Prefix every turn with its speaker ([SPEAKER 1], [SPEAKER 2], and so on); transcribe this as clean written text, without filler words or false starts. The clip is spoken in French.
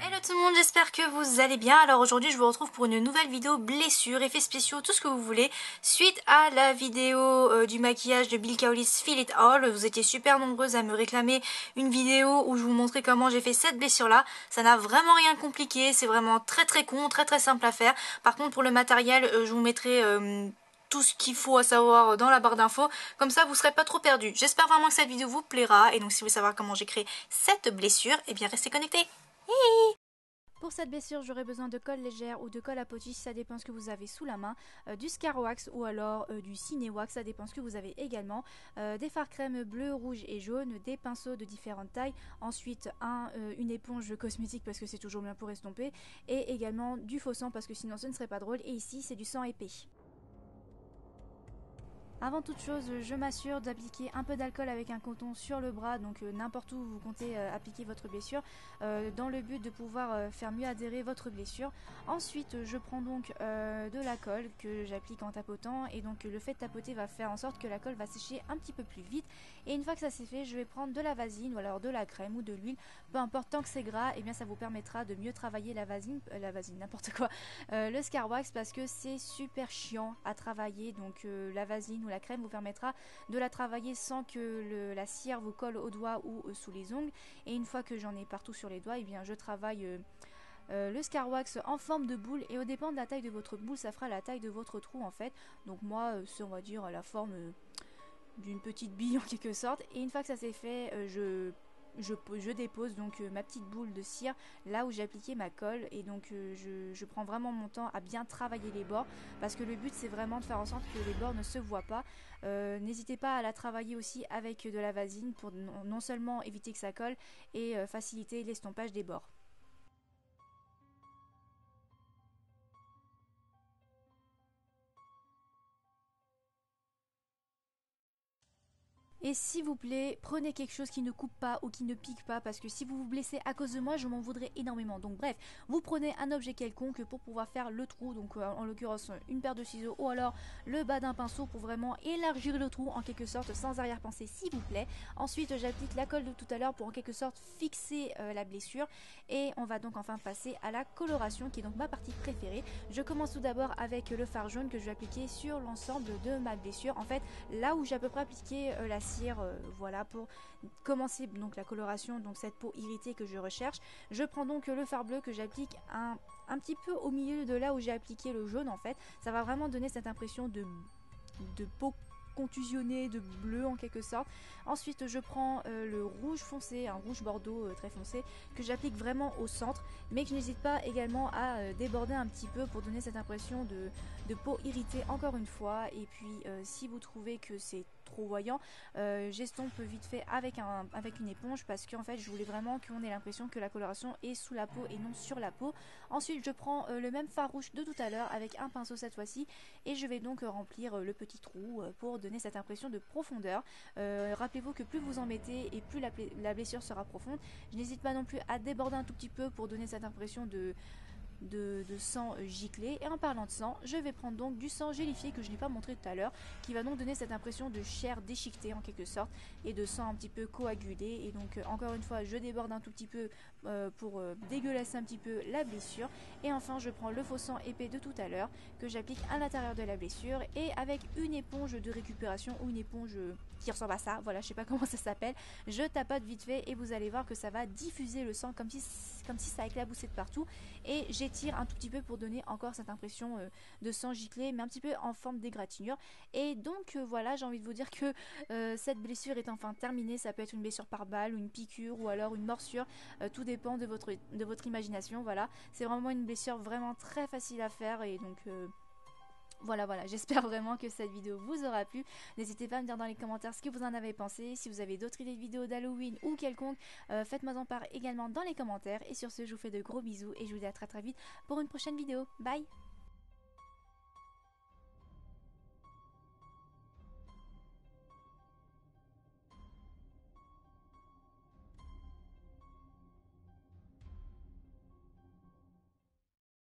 [SPEAKER 1] Hello tout le monde, j'espère que vous allez bien. Alors aujourd'hui je vous retrouve pour une nouvelle vidéo blessures, effets spéciaux, tout ce que vous voulez. Suite à la vidéo du maquillage de Bill Kaulitz Feel It All, vous étiez super nombreuses à me réclamer une vidéo où je vous montrais comment j'ai fait cette blessure là. Ça n'a vraiment rien de compliqué, c'est vraiment très con, très simple à faire. Par contre pour le matériel, je vous mettrai tout ce qu'il faut à savoir dans la barre d'infos, comme ça vous serez pas trop perdu. J'espère vraiment que cette vidéo vous plaira et donc si vous voulez savoir comment j'ai créé cette blessure, eh bien restez connectés. Pour cette blessure, j'aurai besoin de colle légère ou de colle à potiche, ça dépend ce que vous avez sous la main, du Scar Wax ou alors du Ciné Wax, ça dépend ce que vous avez également, des fards crème bleu, rouge et jaune, des pinceaux de différentes tailles, ensuite une éponge cosmétique parce que c'est toujours bien pour estomper, et également du faux sang parce que sinon ce ne serait pas drôle, et ici c'est du sang épais. Avant toute chose, je m'assure d'appliquer un peu d'alcool avec un coton sur le bras, donc n'importe où vous comptez appliquer votre blessure, dans le but de pouvoir faire mieux adhérer votre blessure. Ensuite, je prends donc de la colle que j'applique en tapotant, et donc le fait de tapoter va faire en sorte que la colle va sécher un petit peu plus vite. Et une fois que ça c'est fait, je vais prendre de la vasine ou alors de la crème ou de l'huile, peu importe, tant que c'est gras, et bien ça vous permettra de mieux travailler la vasine n'importe quoi, le Scar Wax, parce que c'est super chiant à travailler. Donc la vasine ou la crème vous permettra de la travailler sans que la cire vous colle aux doigts ou sous les ongles. Et une fois que j'en ai partout sur les doigts, et bien je travaille le Scar Wax en forme de boule, et au dépend de la taille de votre boule, ça fera la taille de votre trou en fait. Donc moi c'est, on va dire, la forme d'une petite bille en quelque sorte. Et une fois que ça c'est fait, je dépose donc ma petite boule de cire là où j'ai appliqué ma colle, et donc je prends vraiment mon temps à bien travailler les bords, parce que le but c'est vraiment de faire en sorte que les bords ne se voient pas. N'hésitez pas à la travailler aussi avec de la vasine pour non seulement éviter que ça colle et faciliter l'estompage des bords. Et s'il vous plaît, prenez quelque chose qui ne coupe pas ou qui ne pique pas, parce que si vous vous blessez à cause de moi, je m'en voudrais énormément. Donc bref, vous prenez un objet quelconque pour pouvoir faire le trou, donc en l'occurrence une paire de ciseaux ou alors le bas d'un pinceau pour vraiment élargir le trou en quelque sorte, sans arrière-pensée s'il vous plaît. Ensuite j'applique la colle de tout à l'heure pour en quelque sorte fixer la blessure, et on va donc enfin passer à la coloration qui est donc ma partie préférée. Je commence tout d'abord avec le fard jaune que je vais appliquer sur l'ensemble de ma blessure, en fait là où j'ai à peu près appliqué la cire. Voilà, pour commencer donc la coloration, donc cette peau irritée que je recherche. Je prends donc le fard bleu que j'applique un petit peu au milieu de là où j'ai appliqué le jaune en fait. Ça va vraiment donner cette impression de peau contusionnée, de bleu en quelque sorte. Ensuite je prends le rouge foncé, un rouge bordeaux très foncé, que j'applique vraiment au centre, mais que je n'hésite pas également à déborder un petit peu pour donner cette impression de peau irritée encore une fois. Et puis si vous trouvez que c'est trop voyant, j'estompe vite fait avec une éponge, parce qu'en fait je voulais vraiment qu'on ait l'impression que la coloration est sous la peau et non sur la peau. Ensuite je prends le même fard rouge de tout à l'heure avec un pinceau cette fois-ci, et je vais donc remplir le petit trou pour donner cette impression de profondeur. Rappelez-vous que plus vous en mettez et plus la blessure sera profonde. Je n'hésite pas non plus à déborder un tout petit peu pour donner cette impression de sang giclé. Et en parlant de sang, je vais prendre donc du sang gélifié que je n'ai pas montré tout à l'heure, qui va donc donner cette impression de chair déchiquetée en quelque sorte, et de sang un petit peu coagulé. Et donc encore une fois je déborde un tout petit peu pour dégueulasser un petit peu la blessure. Et enfin je prends le faux sang épais de tout à l'heure que j'applique à l'intérieur de la blessure, et avec une éponge de récupération ou une éponge qui ressemble à ça, voilà, je sais pas comment ça s'appelle, je tapote vite fait et vous allez voir que ça va diffuser le sang comme si ça éclaboussait de partout. Et j'étire un tout petit peu pour donner encore cette impression de sang giclé, mais un petit peu en forme d'égratignure. Et donc voilà, j'ai envie de vous dire que cette blessure est enfin terminée. Ça peut être une blessure par balle, ou une piqûre, ou alors une morsure, tout dépend de votre imagination. Voilà, c'est vraiment une blessure vraiment très facile à faire, et donc voilà, j'espère vraiment que cette vidéo vous aura plu. N'hésitez pas à me dire dans les commentaires ce que vous en avez pensé. Si vous avez d'autres idées de vidéos d'Halloween ou quelconque, faites-moi en part également dans les commentaires. Et sur ce, je vous fais de gros bisous et je vous dis à très vite pour une prochaine vidéo. Bye!